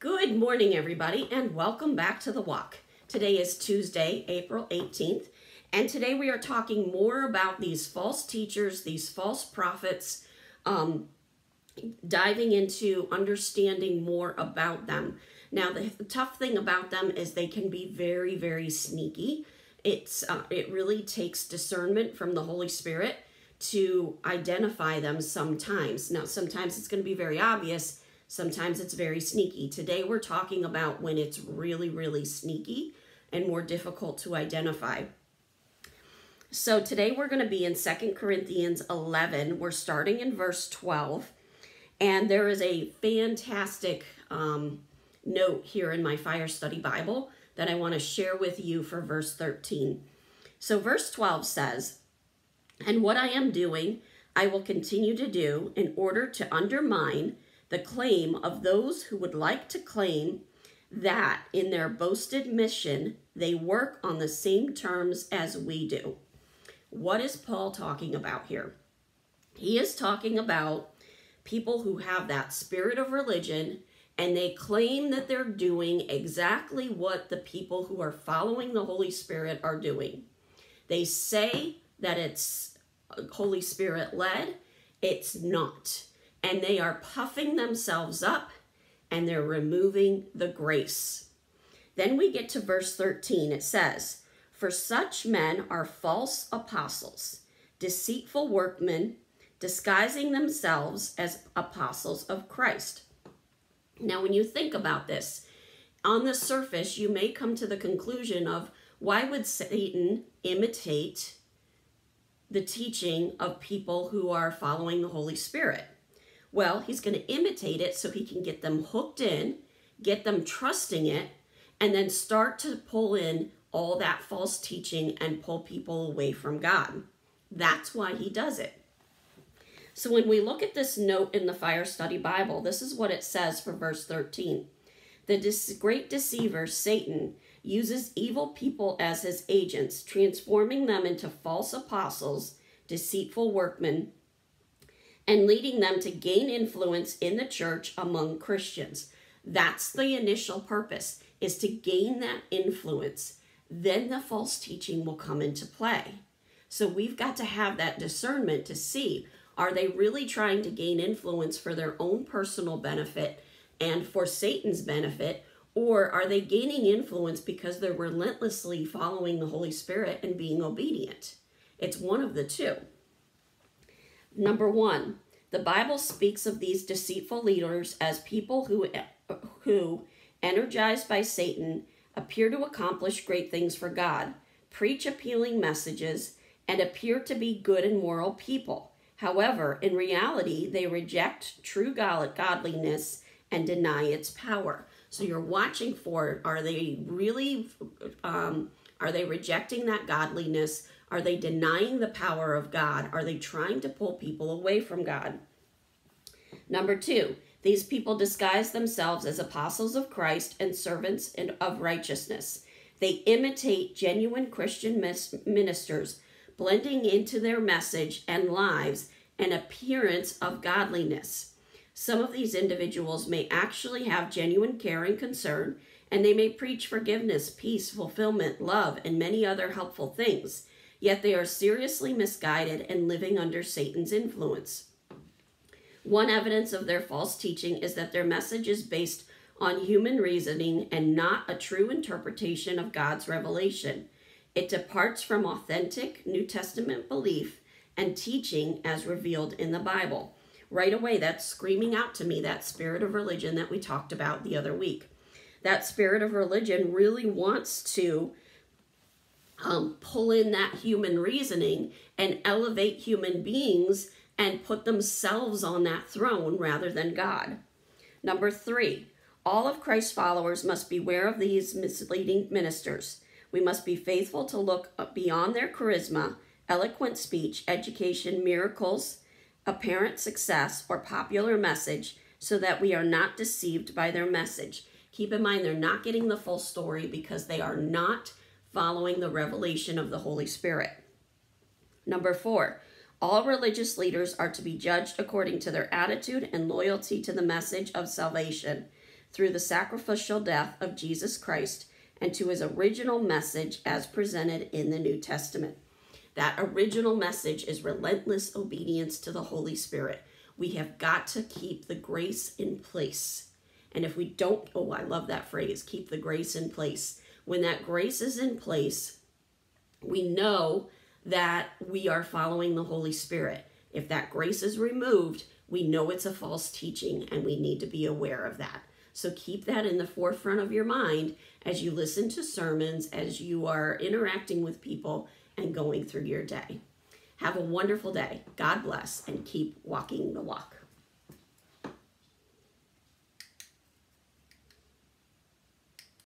Good morning, everybody, and welcome back to The Walk. Today is Tuesday, April 18th, and today we are talking more about these false teachers, these false prophets, diving into understanding more about them. Now, the tough thing about them is they can be very, very sneaky. It really takes discernment from the Holy Spirit to identify them sometimes. Now, sometimes it's going to be very obvious. Sometimes it's very sneaky. Today we're talking about when it's really, really sneaky and more difficult to identify. So today we're going to be in 2 Corinthians 11. We're starting in verse 12. And there is a fantastic note here in my Fire Study Bible that I want to share with you for verse 13. So verse 12 says, "And what I am doing, I will continue to do in order to undermine the claim of those who would like to claim that in their boasted mission, they work on the same terms as we do." What is Paul talking about here? He is talking about people who have that spirit of religion and they claim that they're doing exactly what the people who are following the Holy Spirit are doing. They say that it's Holy Spirit led. It's not. And they are puffing themselves up and they're removing the grace. Then we get to verse 13. It says, "For such men are false apostles, deceitful workmen, disguising themselves as apostles of Christ." Now, when you think about this, on the surface, you may come to the conclusion of, why would Satan imitate the teaching of people who are following the Holy Spirit? Well, he's going to imitate it so he can get them hooked in, get them trusting it, and then start to pull in all that false teaching and pull people away from God. That's why he does it. So when we look at this note in the Fire Study Bible, this is what it says for verse 13. "The great deceiver, Satan, uses evil people as his agents, transforming them into false apostles, deceitful workmen, and leading them to gain influence in the church among Christians." That's the initial purpose, is to gain that influence. Then the false teaching will come into play. So we've got to have that discernment to see, are they really trying to gain influence for their own personal benefit and for Satan's benefit, or are they gaining influence because they're relentlessly following the Holy Spirit and being obedient? It's one of the two. Number one, the Bible speaks of these deceitful leaders as people who, energized by Satan, appear to accomplish great things for God, preach appealing messages, and appear to be good and moral people. However, in reality, they reject true godliness and deny its power. So you're watching for, are they rejecting that godliness? Are they denying the power of God? Are they trying to pull people away from God? Number two, these people disguise themselves as apostles of Christ and servants of righteousness. They imitate genuine Christian ministers, blending into their message and lives an appearance of godliness. Some of these individuals may actually have genuine care and concern, and they may preach forgiveness, peace, fulfillment, love, and many other helpful things. Yet they are seriously misguided and living under Satan's influence. One evidence of their false teaching is that their message is based on human reasoning and not a true interpretation of God's revelation. It departs from authentic New Testament belief and teaching as revealed in the Bible. Right away, that's screaming out to me, that spirit of religion that we talked about the other week. That spirit of religion really wants to pull in that human reasoning and elevate human beings and put themselves on that throne rather than God. Number three, all of Christ's followers must beware of these misleading ministers. We must be faithful to look beyond their charisma, eloquent speech, education, miracles, apparent success, or popular message so that we are not deceived by their message. Keep in mind, they're not getting the full story because they are not following the revelation of the Holy Spirit. Number four, all religious leaders are to be judged according to their attitude and loyalty to the message of salvation. through the sacrificial death of Jesus Christ and to his original message as presented in the New Testament. That original message is relentless obedience to the Holy Spirit. We have got to keep the grace in place. And if we don't, oh, I love that phrase, keep the grace in place. When that grace is in place, we know that we are following the Holy Spirit. If that grace is removed, we know it's a false teaching, and we need to be aware of that. So keep that in the forefront of your mind as you listen to sermons, as you are interacting with people and going through your day. Have a wonderful day. God bless, and keep walking the walk.